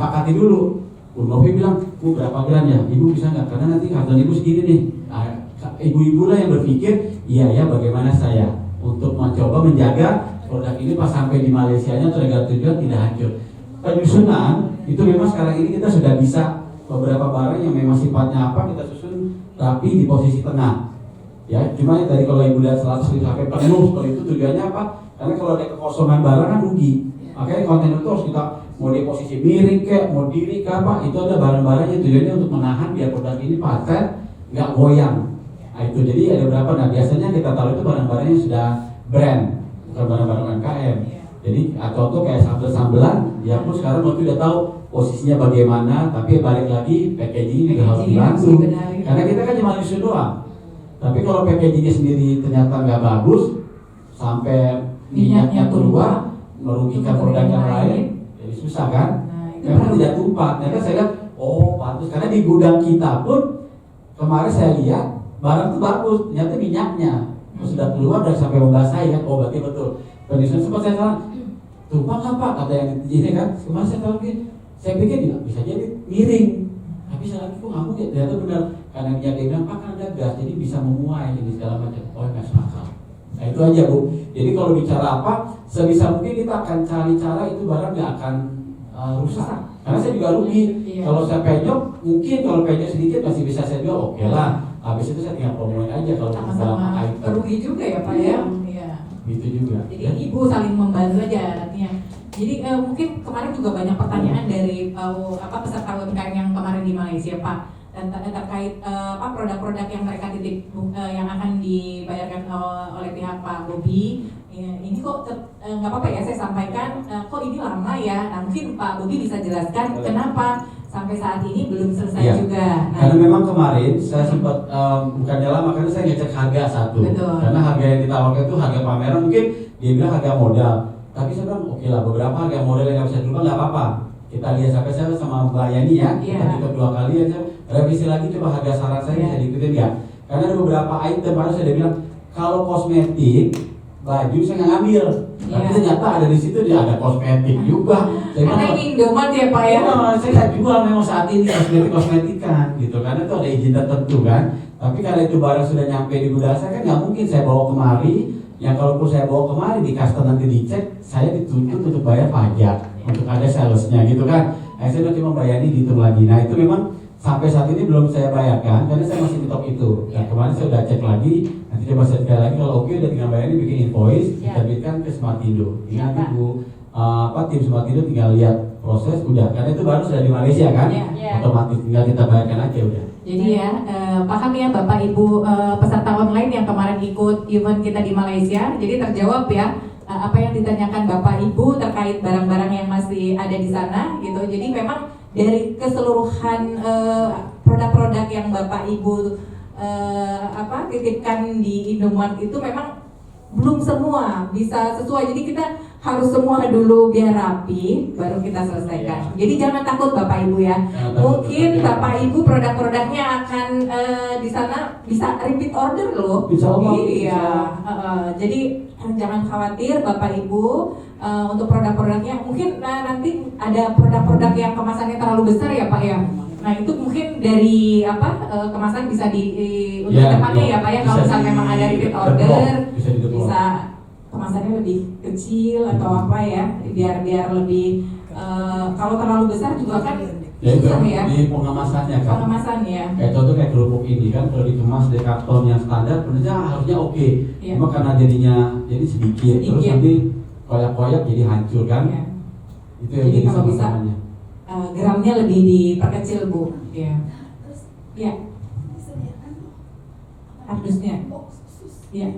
disepakati dulu. Bu Novi bilang, Bu berapa gram ya? Ibu bisa nggak? Karena nanti karton ibu segini nih. Ibu-ibu lah yang berpikir, iya ya bagaimana saya untuk mencoba menjaga produk ini pas sampai di Malaysianya atau negara tujuan tidak hancur. Penyusunan itu memang sekarang ini kita sudah bisa beberapa barang yang memang sifatnya apa kita susun rapi di posisi tengah. Ya, cuma ya tadi kalau ibu lihat 100 sampai penuh seperti itu tujuannya apa? Karena kalau ada kekosongan barang kan rugi. Makanya kontainer itu harus kita mau di posisi miring kayak mau diri ke apa itu ada barang-barang yang tujuannya untuk menahan biar produk ini paten nggak goyang. Nah itu jadi ada berapa? Nah biasanya kita taruh itu barang-barang yang sudah brand bukan barang-barang UMKM. Jadi atau tuh kayak sambel-sambelan ya pun sekarang waktu udah tahu posisinya bagaimana tapi balik lagi packaging ini harus dibantu karena kita kan cuma nyusun doang. Tapi kalau packagingnya sendiri ternyata nggak bagus sampai minyaknya keluar merugikan produk yang lain, jadi susah kan? Memang tidak tumpah. Ternyata saya lihat, oh pantas karena di gudang kita pun kemarin saya lihat barang itu bagus, ternyata minyaknya sudah keluar dan sampai membasahi kan? Oh berarti betul. Penyusun sempat saya salah, tumpah nggak Pak? Kata yang ini kan? Kemarin saya tahu saya pikir juga bisa jadi miring. Tapi saya lagi kok nggak mungkin. Ternyata benar karena minyak dia bilang Pak kan ada gas, jadi bisa memuai ini segala macam. Oh nggak akal. Nah itu aja Bu. Jadi kalau bicara apa, sebisa mungkin kita akan cari cara itu barang nggak akan rusak. Karena saya juga rugi. Kalau saya penyok, mungkin kalau penyok sedikit masih bisa saya jual, oke lah. Habis itu saya tinggal promoin aja kalau sama-sama rugi juga ya Pak ya. Iya. Gitu juga. Jadi ya. Ibu saling membantu aja artinya. Jadi mungkin kemarin juga banyak pertanyaan dari peserta UMKM yang kemarin di Malaysia Pak. Dan terkait produk-produk yang mereka titip yang akan dibayarkan oleh pihak Pak Bobi ini kok nggak apa-apa ya saya sampaikan kok ini lama ya. Nah mungkin Pak Bobi bisa jelaskan kenapa sampai saat ini belum selesai ya, juga. Nah, karena memang kemarin saya sempat bukannya lama karena saya ngecek harga satu. Betul. Karena harga yang ditawarkan itu harga pameran mungkin dia bilang harga modal. Tapi saya bilang oke lah beberapa harga modal yang nggak bisa dirubah nggak apa-apa. Kita lihat sampai saya sama Mbak Yani ya, kita tutup 2 kali ya, revisi lagi coba harga saran saya bisa diikutin ya. Karena ada beberapa item baru saya bilang kalau kosmetik baju saya nggak ngambil, tapi ternyata ada di situ dia ada kosmetik juga. Karena ini Indomaret ya Pak ya. Saya nggak jual memang saat ini kosmetikan gitu, karena itu ada izin tertentu kan. Tapi kalau itu barang sudah nyampe di gudang saya kan nggak mungkin saya bawa kemari. Yang kalaupun saya bawa kemari di custom nanti dicek, saya dituntut untuk bayar pajak, untuk ada salesnya gitu kan. Saya cuma bayar dihitung lagi. Nah itu memang sampai saat ini belum saya bayarkan karena saya masih tetap itu. Dan kemarin saya udah cek lagi, nanti coba saya cek lagi kalau oke udah tinggal bayar bikin invoice, diterbitkan ke Smartindo. Ingat Ibu, tim Smartindo tinggal lihat proses udah, karena itu baru sudah di Malaysia kan, otomatis tinggal kita bayarkan aja udah. Jadi ya, paham ya Bapak Ibu peserta online yang kemarin ikut event kita di Malaysia. Jadi terjawab ya apa yang ditanyakan Bapak Ibu terkait barang-barang yang masih ada di sana gitu. Jadi memang dari keseluruhan produk-produk yang Bapak Ibu titipkan di Indomaret itu memang belum semua bisa sesuai. Jadi kita harus semua dulu biar rapi baru kita selesaikan. Jadi jangan takut Bapak Ibu ya. Mungkin Bapak Ibu produk-produknya akan di sana bisa repeat order loh. Bisa iya. Jadi jangan khawatir Bapak Ibu untuk produk-produknya. Mungkin nanti ada produk-produk yang kemasannya terlalu besar ya Pak ya. Nah itu mungkin dari kemasan bisa untuk depannya ya Pak ya. Kalau misalnya memang ada repeat order bisa kemasannya lebih kecil atau apa ya, biar lebih kalau terlalu besar juga kan susah ya. Di pengemasannya kan. Pengemasannya. Kayak contoh kayak kerupuk ini kan kalau dikemas di karton yang standar sebenarnya harusnya oke. Cuma karena jadinya jadi sedikit terus nanti koyak-koyak jadi hancur kan. Itu yang jadi jadi kalau bisa gramnya lebih diperkecil Bu. Ya. Ya. Harusnya. Ya.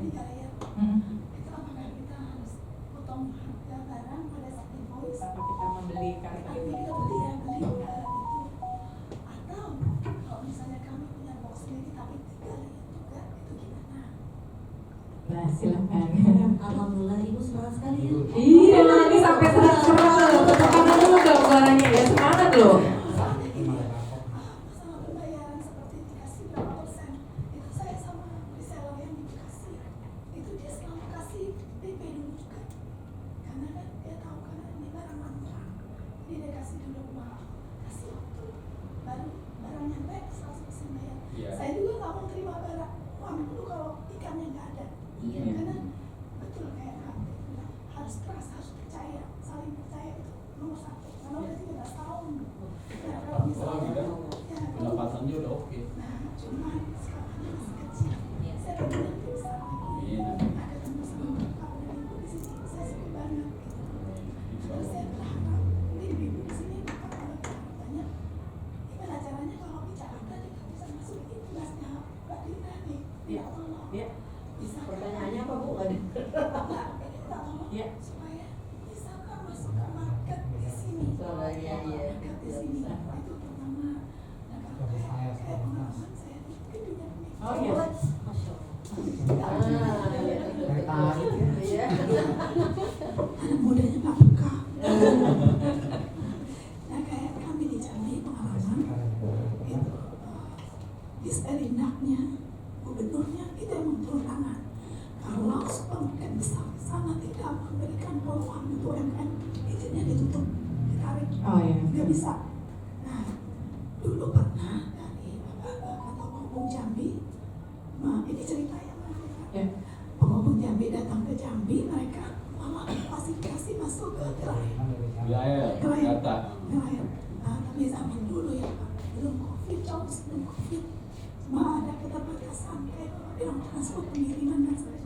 Kita membeli kartu ini. Atau kalau misalnya kami punya box sendiri tapi tinggal juga itu gimana? Nah silakan. Alhamdulillah Ibu semangat sekali ya. Iya ini sampai serat-serat loh. Tepuk dulu dong suaranya ya, semangat loh. Masalah pembayaran seperti dikasih berapa persen itu saya sama reseller yang dikasih itu dia selalu kasih PP dulu juga karena kan dia tahu karena ini barang mantap jadi dia kasih dulu uang Oh, gitu. Pendapatannya udah oke. Nah, cuma sekarang masih kecil. Saya pengen nanti bisa lagi. Iya. Ada ketemu sama bapak dan ibu di sini, saya suka banget gitu. Terus saya berharap ini ibu di sini bapak kalau tanya gimana caranya kalau di Jakarta kita bisa masukin kelasnya Mbak Dina nih. Iya. Tolong. Iya. Bisa Pertanyaannya apa Bu? Enggak, ini kita tolong Iya. supaya bisa kan masuk ke market di sini. Iya, iya. Market di sini. Itu pertama. Nah, kalau kayak pengalaman saya di gedungnya ini. Oh, iya. Masya Allah. Iya. Anak mudanya Pak Buka. Nah, kayak kami di Jambi pengalaman itu di Serinaknya gubernurnya itu yang turun tangan kalau supermarket besar di sana tidak memberikan peluang untuk UMKM, izinnya ditutup, ditarik, Oh ya. nggak bisa. Nah, dulu pernah dari penghubung Jambi, ini cerita ya Mbak Rifat. Ya. Penghubung Jambi datang ke Jambi, mereka malah klasifikasi masuk ke gerai. Wilayah data. Nelayan. Tapi zaman dulu ya Pak, belum COVID, jauh sebelum COVID, cuma ada keterbatasan kayak bilang transport pengiriman dan sebagainya.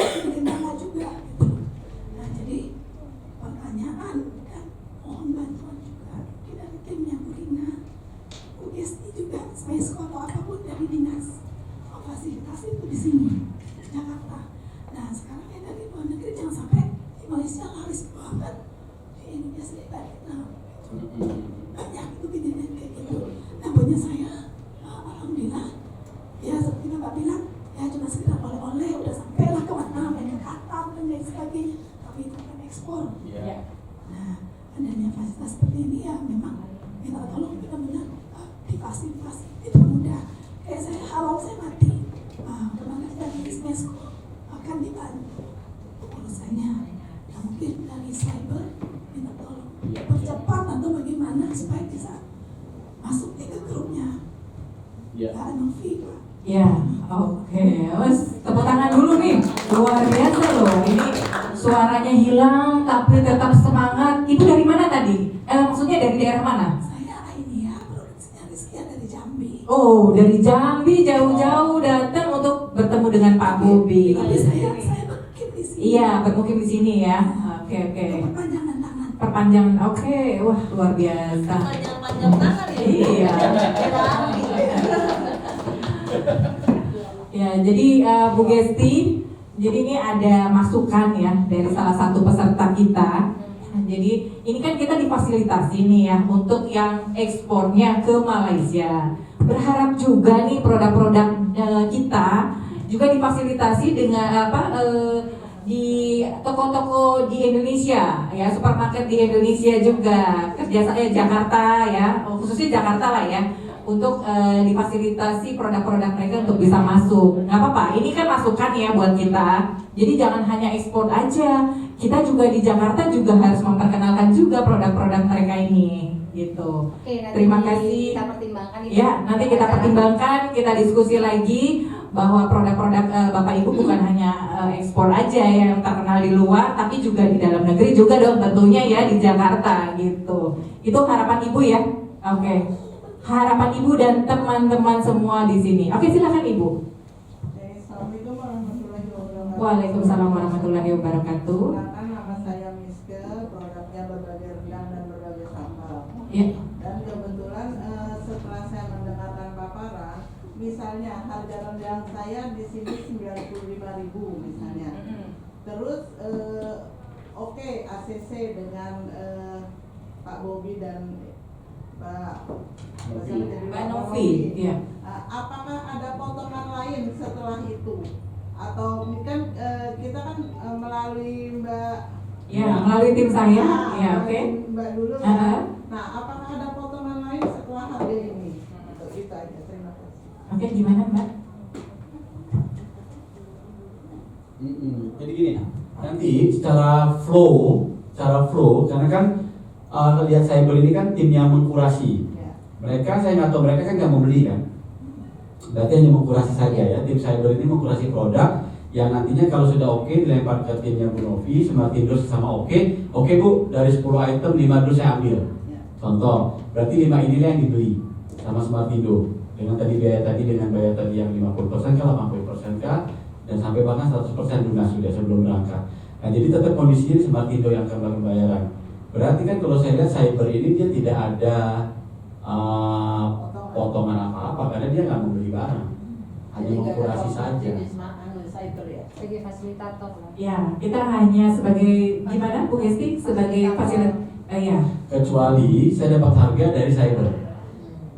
Jadi kendala juga gitu. Nah jadi pertanyaan dan mohon bantuan juga mungkin dari timnya Bu Rina, Bu Esti juga, saya sekolah apapun dari dinas fasilitasi itu di sini Jakarta. Nah sekarang yang dari luar negeri jangan sampai di Malaysia laris banget, di Indonesia tidak dikenal. Banyak itu kejadian kayak gitu. Nah punya saya alhamdulillah ya seperti Bapak bilang ya cuma sekedar oleh-oleh udah sampailah ke mana ke Qatar dan lain sebagainya, tapi itu kan ekspor. Iya. Nah adanya fasilitas seperti ini ya memang minta tolong benar-benar difasilitasi dipermudah. Kayak saya halal saya mati, teman dari Bisnesco akan dibantu urusannya. Nah mungkin dari cyber minta tolong percepat atau bagaimana supaya bisa masuk ke grupnya. Iya. Pak Novi, Pak. Ya, oke. Wes, tepuk tangan dulu nih. Luar biasa loh. Ini suaranya hilang tapi tetap semangat. Ibu dari mana tadi? Maksudnya dari daerah mana? Saya ini ya produksinya Rizkia dari Jambi. Oh, dari Jambi jauh-jauh datang untuk bertemu dengan Pak Bobi. Tapi saya bermukim di sini. Iya, bermukim di sini ya. Oke. Untuk perpanjangan tangan. Perpanjangan. Oke, wah luar biasa. Panjang-panjang tangan ya. Iya. Ya, jadi Bu Gesti, jadi ini ada masukan ya dari salah satu peserta kita. Jadi ini kan kita difasilitasi nih ya untuk yang ekspornya ke Malaysia. Berharap juga nih produk-produk kita juga difasilitasi dengan di toko-toko di Indonesia ya, supermarket di Indonesia juga, kerjasama Jakarta ya, khususnya Jakarta lah ya, untuk difasilitasi produk-produk mereka untuk bisa masuk. Nggak apa-apa, ini kan masukan ya buat kita. Jadi jangan hanya ekspor aja, kita juga di Jakarta juga harus memperkenalkan juga produk-produk mereka ini gitu. Oke, nanti Terima kasih. kita pertimbangkan itu. Ya, nanti kita pertimbangkan, kita diskusi lagi bahwa produk-produk Bapak Ibu bukan hanya ekspor aja yang terkenal di luar, tapi juga di dalam negeri juga dong tentunya ya di Jakarta gitu. Itu harapan Ibu ya. Oke. Harapan Ibu dan teman-teman semua di sini. Oke, silakan Ibu. Assalamualaikum warahmatullahi wabarakatuh. Waalaikumsalam warahmatullahi wabarakatuh. Perkenalkan, nama saya Miske, produknya berbagai rendang dan berbagai sambal. Ya. Dan kebetulan setelah saya mendengarkan paparan, misalnya harga rendang saya di sini 95.000 misalnya. Terus oke, ACC dengan Pak Bobi dan Pak Novi, ya. apakah ada potongan lain setelah itu? Atau kan kita kan melalui Mbak Ya, melalui tim saya. Ya, oke. Mbak dulu. Nah, apakah ada potongan lain setelah harga ini? Itu aja. Terima kasih. Oke, gimana Mbak? Jadi gini, nanti secara flow, karena kan lihat cyber ini kan tim yang mengkurasi. Ya. Mereka saya nggak tahu, mereka kan nggak mau beli kan, berarti hanya mengkurasi saja ya. Tim cyber ini mengkurasi produk yang nantinya kalau sudah oke dilempar ke timnya Bu Novi, sama tim dus sama oke Bu, dari 10 item 5 dus saya ambil. Ya. Contoh, berarti 5 inilah yang dibeli sama Smartindo dengan biaya tadi yang 50% kah, 80% kah, dan sampai bahkan 100% lunas sudah sebelum berangkat. Nah, jadi tetap kondisinya Smartindo yang akan melakukan pembayaran. Berarti kan kalau saya lihat cyber ini dia tidak ada potongan apa-apa karena dia nggak membeli barang, hanya mengkurasi saja. Cyber ya, sebagai fasilitator lah. Ya, kita hanya sebagai gimana Bu Hesti sebagai fasilitator. Ya. Kecuali saya dapat harga dari cyber.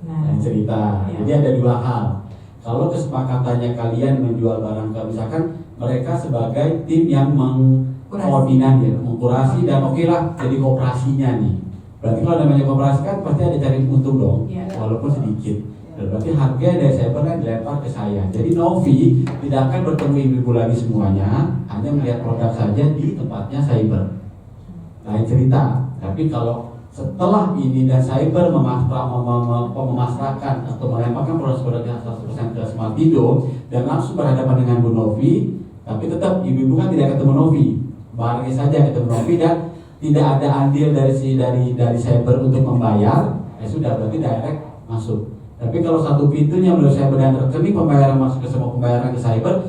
Nah, Cerita. Ya. Jadi ada 2 hal. Kalau kesepakatannya kalian menjual barang, misalkan mereka sebagai tim yang mengkoordinir, mengkurasi dan oke lah jadi kooperasinya nih. Berarti kalau namanya kooperasi kan pasti ada cari untung dong, Ya. walaupun sedikit. Dan berarti harga dari cyber kan dilempar ke saya. Jadi Novi tidak akan bertemu ibu-ibu lagi semuanya, hanya melihat produk saja di tempatnya cyber. Lain cerita. Tapi kalau setelah ini dan cyber memasrahkan atau melemparkan produk-produknya 100% ke Smartindo dan langsung berhadapan dengan Bu Novi, tapi tetap ibu-ibu kan tidak ketemu Novi, barangnya saja ketemu Novi dan tidak ada andil dari cyber untuk membayar, ya sudah berarti direct masuk. Tapi kalau satu pintunya menurut cyber dan rekening pembayaran masuk ke semua pembayaran ke cyber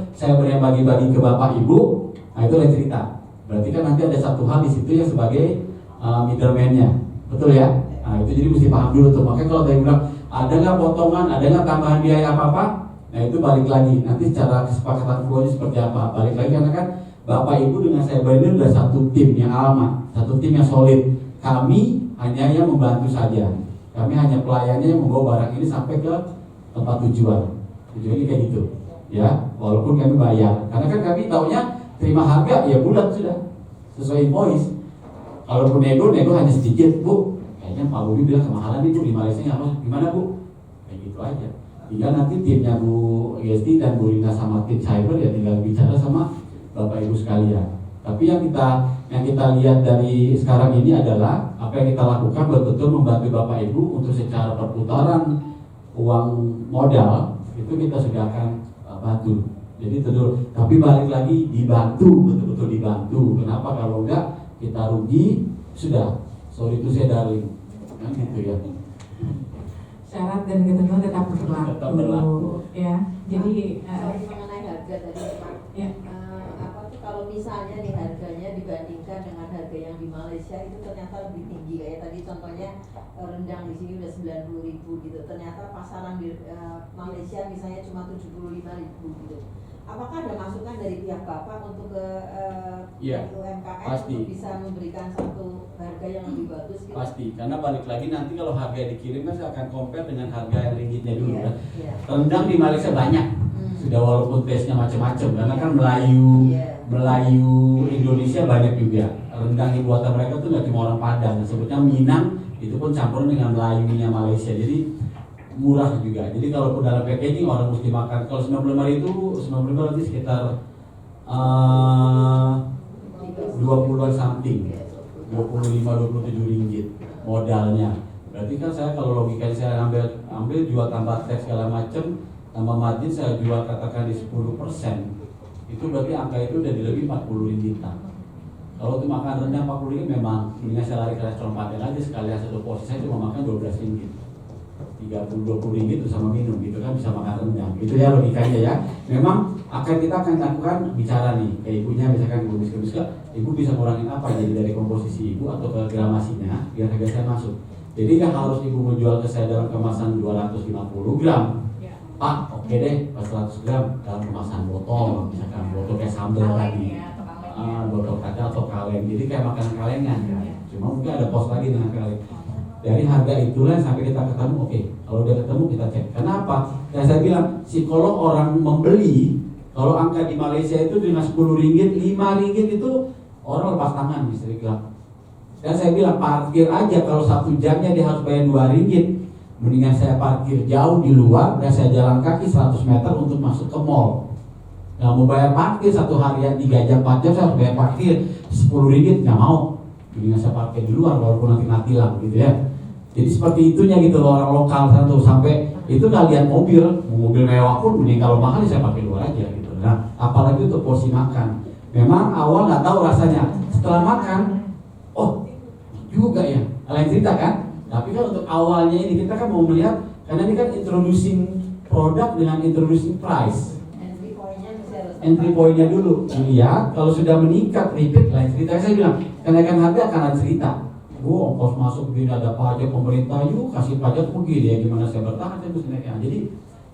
yang bagi-bagi ke bapak ibu, nah itu lain cerita. Berarti kan nanti ada satu hal di situ yang sebagai middleman-nya, betul ya? Nah itu jadi mesti paham dulu tuh. Makanya kalau tadi bilang ada nggak potongan, ada nggak tambahan biaya apa-apa, nah itu balik lagi. Nanti secara kesepakatan keduanya seperti apa? Balik lagi karena kan bapak ibu dengan cyber ini udah satu tim yang aman, satu tim yang solid. Kami hanya yang membantu saja. Kami hanya pelayannya yang membawa barang ini sampai ke tempat tujuan. Tujuannya kayak gitu, ya. Walaupun kami bayar, karena kan kami taunya terima harga ya bulat sudah sesuai invoice. Kalaupun nego hanya sedikit, Bu. Kayaknya Pak Bobi bilang kemahalan nih Bu di Malaysia nggak apa? Gimana Bu? Kayak gitu aja. Tinggal nanti timnya Bu Yesti dan Bu Rina sama tim cyber ya tinggal bicara sama Bapak Ibu sekalian. Tapi yang kita lihat dari sekarang ini adalah apa yang kita lakukan betul-betul membantu Bapak Ibu untuk secara perputaran uang modal itu kita sudah akan bantu. Jadi tentu, tapi balik lagi dibantu, betul-betul dibantu. Kenapa kalau enggak kita rugi sudah, sorry to say darling, kan gitu ya. Syarat dan ketentuan tetap berlaku. Tetap berlaku. Ya, jadi Mengenai harga tadi Pak, ya. apa tuh kalau misalnya nih harganya dibandingkan dengan harga yang di Malaysia itu ternyata lebih tinggi kayak tadi contohnya rendang di sini udah 90.000 gitu, ternyata pasaran di Malaysia misalnya cuma 75.000 gitu. Apakah ada masukan dari pihak Bapak untuk ke UMKM pasti. untuk bisa memberikan satu harga yang lebih bagus gitu? Pasti, karena balik lagi nanti kalau harga dikirim kan saya akan compare dengan harga yang ringgitnya dulu Iya, kan. iya. Rendang di Malaysia banyak, sudah walaupun tesnya macam-macam, karena kan Iya. Melayu Indonesia banyak juga. Rendang yang buatan mereka tuh nggak cuma orang Padang, sebutnya Minang itu pun campuran dengan Melayunya Malaysia, jadi murah juga. Jadi kalau dalam packaging orang mesti makan. Kalau 95 itu 95 berarti sekitar 20-an something, 25-27 ringgit modalnya. Berarti kan saya kalau logikanya saya ambil jual tambah teks segala macam, tambah margin saya jual katakan di 10%, itu berarti angka itu udah di lebih 40 ringgitan. Kalau untuk makan rendang 40 ringgit memang mendingan saya lari ke restoran Padang aja sekalian satu porsi saya cuma makan 12 ringgit. 30-20 ringgit itu sama minum gitu kan bisa makan rendang. Itu ya logikanya ya. Memang kita akan lakukan bicara nih ke ibunya, misalkan ibu bisa ibu bisa ngurangin apa jadi dari komposisi ibu atau ke gramasinya biar harga saya masuk. Jadi nggak harus ibu menjual ke saya dalam kemasan 250 gram. Ya. Pak, oke deh, pas 100 gram dalam kemasan botol, misalkan botol kayak sambal tadi, Ya, atau kaleng. botol kaca atau kaleng. Jadi kayak makanan kalengan. Ya. Cuma mungkin ada pos lagi dengan kaleng. Dari harga itulah sampai kita ketemu, oke. Kalau udah ketemu kita cek. Kenapa? Dan saya bilang psikolog orang membeli, kalau angka di Malaysia itu dengan 10 ringgit, 5 ringgit itu orang lepas tangan bisa dibilang. Dan saya bilang parkir aja kalau 1 jamnya dia harus bayar 2 ringgit. Mendingan saya parkir jauh di luar dan saya jalan kaki 100 meter untuk masuk ke mall. Nah mau bayar parkir 1 harian 3 jam 4 jam saya harus bayar parkir 10 ringgit, nggak mau. Mendingan saya parkir di luar walaupun nanti tilang gitu ya. Jadi seperti itunya gitu loh, orang lokal satu sampai itu nggak lihat mobil mewah pun mending kalau mahal saya pakai luar aja gitu. Nah apalagi untuk porsi makan, memang awal nggak tahu rasanya, setelah makan, oh juga ya, lain cerita kan. Tapi kan untuk awalnya ini kita kan mau melihat, karena ini kan introducing produk dengan introducing price. Entry point-nya mesti harus Entry point-nya dulu dilihat, kalau sudah meningkat repeat lain cerita. Saya bilang kenaikan harga akan ada cerita. Ongkos masuk begini, ada pajak pemerintah, yuk kasih pajak begini ya, gimana saya bertahan, saya mesti naikkan. Jadi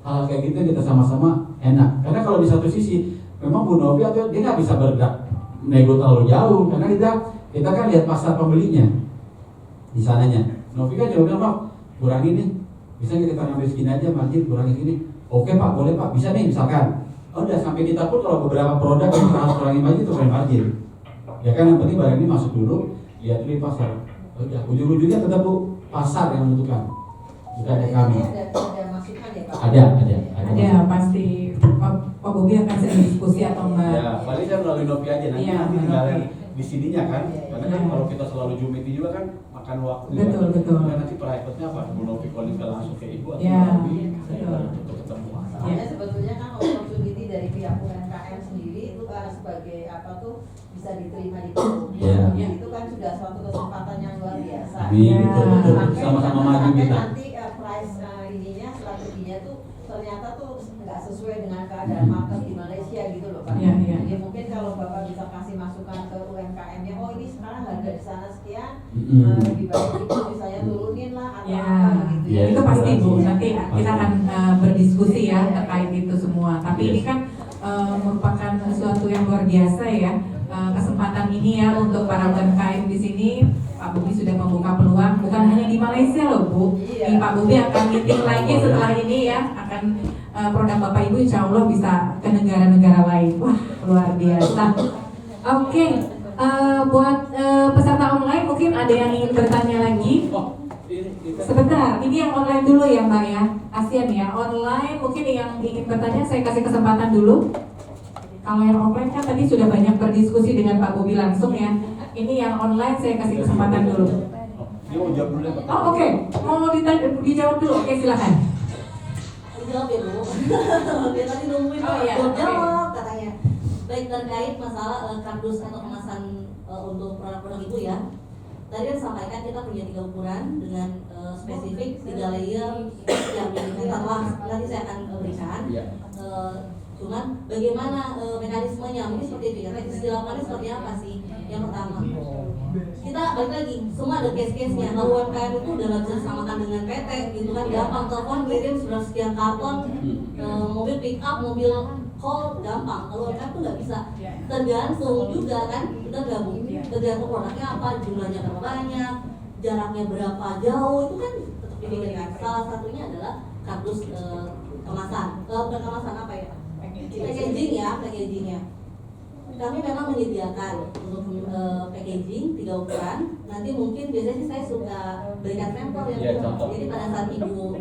hal kayak gitu kita sama-sama enak. Karena kalau di satu sisi memang Bu Novi atau dia nggak bisa bergerak nego terlalu jauh, karena kita kan lihat pasar pembelinya di sananya. Novi kan coba bilang, Pak, kurangi nih, bisa nggak kita ngambil segini aja margin, kurangi sini. Oke Pak, boleh Pak, bisa nih misalkan. Udah sampai kita pun kalau beberapa produk yang kita harus kurangi margin itu kurangi margin. Ya kan yang penting barang ini masuk dulu, lihat dulu di pasar. Udah, ujung-ujungnya tetap Bu pasar yang menentukan. Bukan ada kami. Ada masukan ya Pak? Ada pasti Pak Bobi akan sering diskusi atau Mbak. Ya, paling saya melalui Novi aja nanti Iya, tinggal Novi. di sininya kan. Karena kan Iya. kalau kita selalu Zoom itu juga kan makan waktu. Betul, juga. betul. Karena nanti private-nya apa? Bu Novi calling ke langsung ke Ibu atau Iya, Novi, saya betul. untuk ketemu. Soalnya sebetulnya kan opportunity dari pihak UMKM sendiri itu sebagai apa tuh bisa diterima di tubuh. Iya. Itu kan sudah suatu kesempatan yang luar biasa. Amin, Ya. betul. Sampai- Sama-sama maju sampai kita. nanti price ininya strateginya tuh ternyata tuh nggak sesuai dengan keadaan market di Malaysia gitu loh Pak. Iya, iya. Jadi mungkin kalau Bapak bisa kasih masukan ke UMKM-nya, oh ini sekarang harga di sana sekian, di bawah itu misalnya turunin lah atau Ya, apa gitu Iya, itu pasti Bu. Nanti pasti. kita akan berdiskusi ya terkait itu semua. Tapi ini kan merupakan sesuatu yang luar biasa ya. Kesempatan ini ya untuk para UMKM di sini. Pak Bobi sudah membuka peluang bukan hanya di Malaysia loh Bu. Iya. Di Pak Bobi akan meeting lagi setelah ini ya, akan produk Bapak Ibu insya Allah bisa ke negara-negara lain. Wah luar biasa. Oke, buat peserta online mungkin ada yang ingin bertanya lagi. Oh, ini kita Sebentar, ini yang online dulu ya Mbak ya, ASEAN ya, online mungkin yang ingin bertanya saya kasih kesempatan dulu. Kalau yang offline kan tadi sudah banyak berdiskusi dengan Pak Bobi langsung ya. Ini yang online saya kasih kesempatan dulu. Dia mau jawab dulu ya, Pak. Oh oke, mau dijawab dulu, oke silakan. Jawab ya Bu. Dia tadi nungguin Oh, iya, buat oke. jawab katanya. Baik, terkait masalah kardus atau kemasan untuk produk-produk Ibu ya. Tadi yang disampaikan kita punya 3 ukuran dengan spesifik 3 layer yang milimeter lah. Nanti saya akan berikan. Iya. Cuman bagaimana mekanismenya? Mungkin seperti itu ya. Revisi di lapangan seperti apa sih? Yang pertama, kita balik lagi, semua ada case-case-nya. Kalau UMKM itu udah nggak bisa disamakan dengan PT, gitu kan gampang. Telepon kirim sudah sekian karton, mobil pick up, mobil call gampang. Kalau UMKM itu nggak bisa. Tergantung juga kan, kita gabung. Tergantung produknya apa, jumlahnya berapa banyak, jaraknya berapa jauh, itu kan tetap dipikirkan. Salah satunya adalah kardus kemasan. Bukan kemasan apa ya? Packaging ya, packagingnya. Kami memang menyediakan untuk packaging 3 ukuran. Nanti mungkin biasanya sih saya suka berikan sampel ya. Iya, contoh. Jadi pada saat Ibu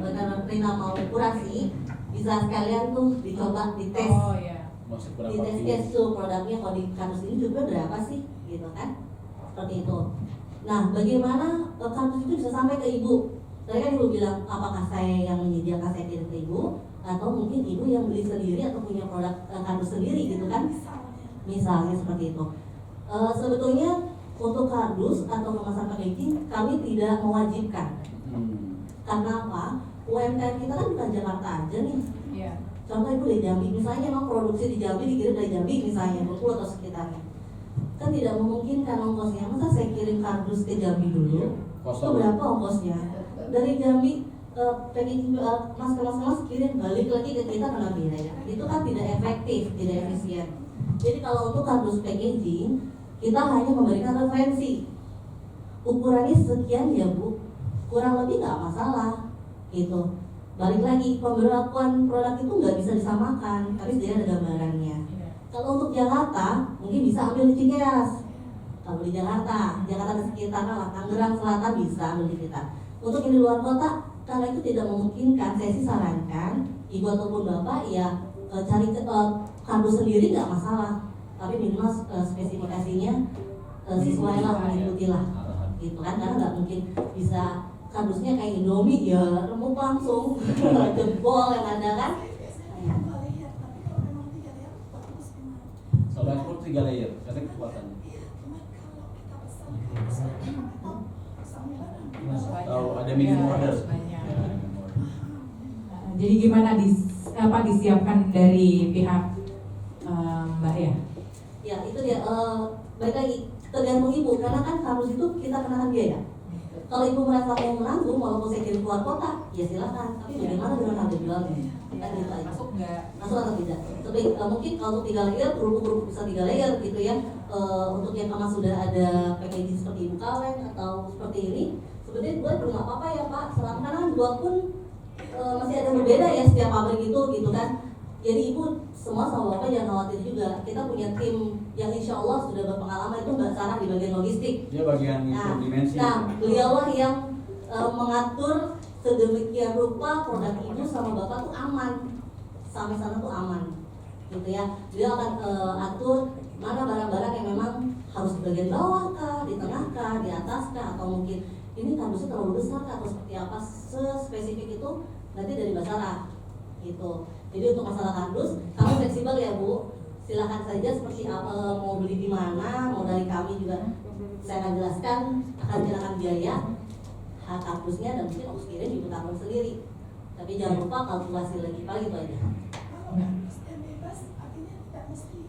Rina mau kurasi, bisa sekalian tuh dicoba dites. ya. Masuk berapa Dites kilo? case tuh produknya kalau di kardus ini juga berapa sih, gitu kan? Seperti itu. Nah, bagaimana kardus itu bisa sampai ke Ibu? Tadi kan Ibu bilang apakah saya yang menyediakan, saya kirim ke Ibu, atau mungkin Ibu yang beli sendiri atau punya produk kardus sendiri gitu kan? Misalnya seperti itu. Sebetulnya untuk kardus atau kemasan packaging kami tidak mewajibkan. Karena apa? UMKM kita kan bukan Jakarta aja nih. Iya. Contoh Ibu dari Jambi, misalnya memang produksi di Jambi dikirim dari Jambi misalnya, Bengkulu atau sekitarnya. Kan tidak memungkinkan ongkosnya. Masa saya kirim kardus ke Jambi dulu? Itu berapa ongkosnya? Dari Jambi packaging mas kirim balik lagi ke kita kena biaya. Itu kan tidak efektif, tidak efisien. Jadi kalau untuk kardus packaging kita hanya memberikan referensi. Ukurannya sekian ya Bu, kurang lebih nggak masalah gitu. Balik lagi, pemberlakuan produk itu nggak bisa disamakan, tapi dia ada gambarannya. Kalau untuk Jakarta mungkin bisa ambil di Cikeas. Kalau di Jakarta dan sekitarnya lah, Tangerang Selatan bisa ambil di kita. Untuk yang di luar kota, karena itu tidak memungkinkan, saya sih sarankan Ibu ataupun Bapak ya cari kardus sendiri nggak masalah, tapi minimal spesifikasinya sesuailah, mengikutilah, gitu kan? Karena nggak mungkin bisa kardusnya kayak Indomie ya remuk langsung jempol yang ada kan? Biasanya 2 layer, tapi kalau memang 3 layer bagus memang. Kalau ekspor 3 layer, karena kekuatannya. Iya, cuman kalau kita pesan Tahu ada minimum order. Banyak. Ya, minimum order. Jadi gimana disiapkan dari pihak Mbak ya? Ya itu dia, balik lagi tergantung ibu, karena kan kardus itu kita kenakan biaya. Kalau ibu merasa mau menanggung, walaupun saya kirim keluar kota, ya silakan. Tapi bagaimana dengan harga jualnya? Kan gitu aja. Masuk nggak? Masuk atau tidak? Tapi mungkin kalau untuk 3 layer, kerupuk bisa 3 layer gitu ya. Untuk yang memang sudah ada packaging seperti ibu kaleng atau seperti ini, sebenarnya buat nggak apa-apa ya Pak. Selama kan 2 pun masih ada berbeda ya setiap pabrik itu gitu kan. Jadi ibu semua sama bapak jangan khawatir juga. Kita punya tim yang insya Allah sudah berpengalaman, itu Mbak Sarah di bagian logistik. Dia bagian dimensi. Nah, beliaulah yang mengatur sedemikian rupa produk ibu sama bapak tuh aman, sampai sana tuh aman, gitu ya. Beliau akan atur mana barang-barang yang memang harus di bagian bawah kah, di tengah kah, di atas kah, atau mungkin ini kardusnya terlalu besar kah, atau seperti apa, spesifik itu nanti dari Mbak Sarah, gitu. Jadi untuk masalah kardus, kami fleksibel ya Bu. Silakan saja seperti apa, mau beli di mana, mau dari kami juga saya akan jelaskan, akan kenakan biaya, hak kardusnya, dan mungkin ongkos kirim ibu tanggung sendiri. Tapi jangan lupa kalkulasi lagi, paling itu aja. Yang bebas artinya tidak mesti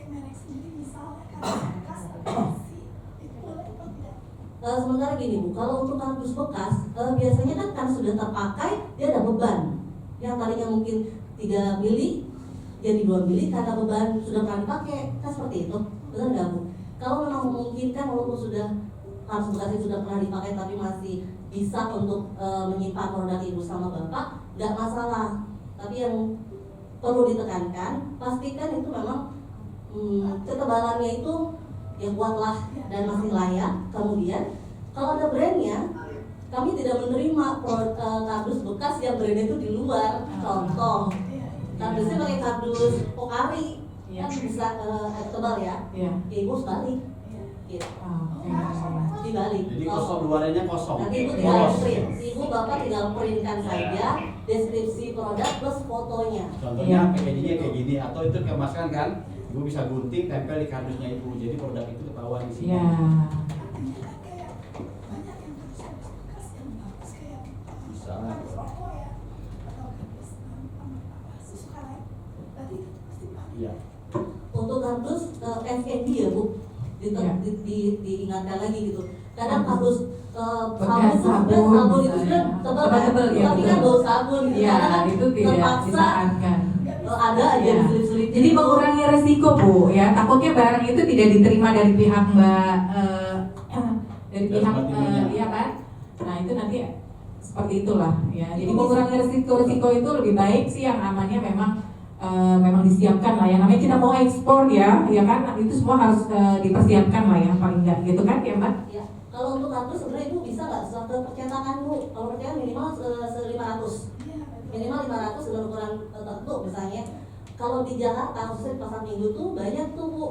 merek sendiri, misalnya kardus bekas itu boleh atau tidak? Sementara gini Bu, kalau untuk kardus bekas, biasanya kan sudah terpakai, dia ada beban. Yang tadinya mungkin 3 mili jadi 2 mili karena beban sudah pernah dipakai, kan seperti itu, benar nggak Bu? Kalau memang memungkinkan, walaupun sudah kardus bekasnya sudah pernah dipakai tapi masih bisa untuk menyimpan produk ibu sama bapak, nggak masalah. Tapi yang perlu ditekankan, pastikan itu memang ketebalannya itu ya kuatlah dan masih layak. Kemudian kalau ada brandnya, kami tidak menerima kardus bekas yang brandnya itu di luar. Contoh, kardusnya pakai kardus Pokari, kan bisa tebal ya. Ya ibu harus balik, gitu. Dibalik. Jadi kosong, luarnya kosong. Nanti ibu tinggal print, ibu bapak tinggal printkan saja deskripsi produk plus fotonya. Contohnya packagingnya kayak gini, atau itu kemaskan kan, ibu bisa gunting tempel di kardusnya ibu, jadi produk itu ketahuan di sini. Ya. Bisa. Iya. Untuk kardus FND ya Bu, diingatkan lagi gitu. Kadang kardus sabun itu sudah tebal ya, tapi kan bau sabun gitu. Ya, Karena itu tidak terpaksa disarankan. ada aja Ya. sulit-sulit. Jadi mengurangi resiko Bu ya, takutnya barang itu tidak diterima dari pihak Mbak dari pihak iya kan. Nah itu nanti seperti itulah ya. Jadi mengurangi resiko itu lebih baik sih, yang amannya memang disiapkan lah ya. Namanya kita mau ekspor ya kan, itu semua harus dipersiapkan lah ya, paling enggak gitu kan ya Mbak. Ya. Kalau untuk kardus sebenarnya ibu bisa nggak suatu percetakan Bu? Kalau percetakan minimal 500, minimal 500 dengan ukuran tertentu misalnya. Kalau di Jakarta khususnya di pasar Minggu tuh banyak tuh Bu.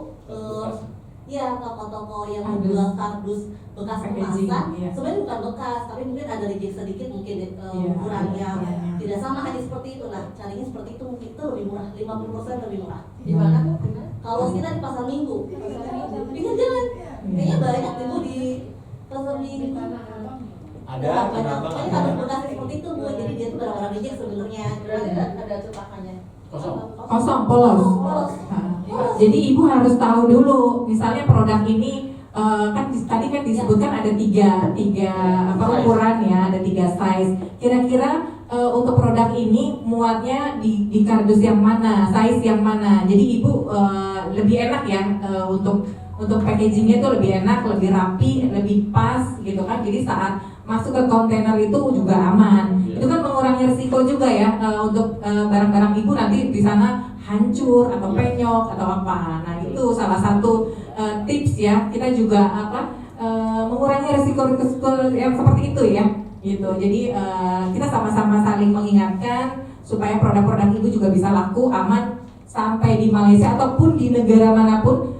Ya toko-toko yang menjual kardus bekas kemasan, sebenarnya bukan bekas, tapi mungkin ada reject sedikit, mungkin ukurannya tidak sama, hanya seperti itu. Nah carinya seperti itu, mungkin itu lebih murah, 50% lebih murah. Di mana Bu? Kalau kita di pasar Minggu, pinggir jalan, kayaknya banyak ibu di pasar Minggu. Ada kenapa? Ini kardus bekas seperti itu Bu, jadi dia tuh barang-barang reject sebenarnya. Berarti ada cetakannya. Kosong, polos. Jadi ibu harus tahu dulu, misalnya produk ini kan tadi kan disebutkan ada tiga ukuran ya, ada 3 size. Kira-kira untuk produk ini muatnya di kardus yang mana, size yang mana. Jadi ibu lebih enak ya untuk packagingnya itu lebih enak, lebih rapi, lebih pas gitu kan. Jadi saat masuk ke kontainer itu juga aman. Itu kan mengurangi risiko juga ya untuk barang-barang ibu nanti di sana hancur atau penyok atau apa. Nah itu salah satu tips ya, kita juga mengurangi risiko yang seperti itu ya gitu. Jadi kita sama-sama saling mengingatkan supaya produk-produk ibu juga bisa laku, aman sampai di Malaysia ataupun di negara manapun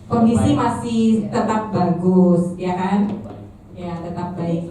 kondisi masih tetap bagus ya kan, ya tetap baik.